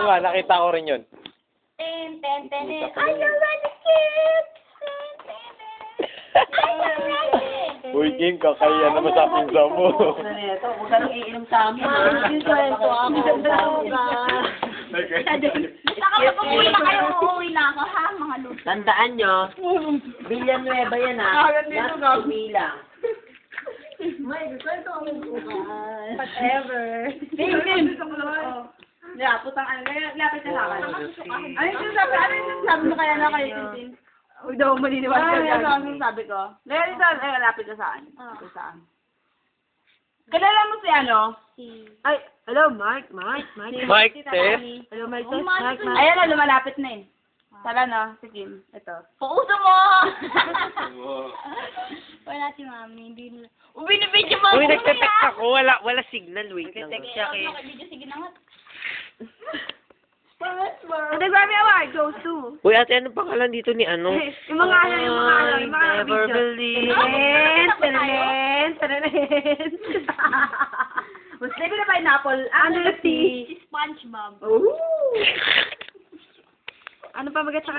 nga, nakita ko rin yun. Ten, ten, ten, ten. I already kid. I already. Uy, Kim, kakaya naman sa pinsa mo. Ito, huwag ka nang iinom sa amin. Kwento ako. Basta kapag umuwi na kayo, uuwi na ako, ha, mga luto. Tandaan nyo, Villanueva yan ha. Last bilang. Whatever. Putang ano, lapit na sa akin. Ano yung sinasabi mo kaya na kayo, Tintin? Huwag daw maniniwala Ano ka yung dyan. sabi ko? Lapit ka sa akin. Ah. Sa akin. Kilala mo si ano? Ay, hello, Mark, Tess. Hello, Mark, Oh, Mark, Tess. Ayan na, lumalapit na eh. Tala na, si Kim. Ito. Pauso mo! Wala si Mami, hindi nila. Binibidyo mo Uy, nagte-text ako. Wala signal. Wait lang. Siya kay... Sige na nga. Nagbabi award goes to. Uy, ate, anong pangalan dito ni ano? Yung mga ano, I never believe. Tenen. Mas baby na pineapple. Ano si? Si SpongeBob. Ooh. Ano pa magat sa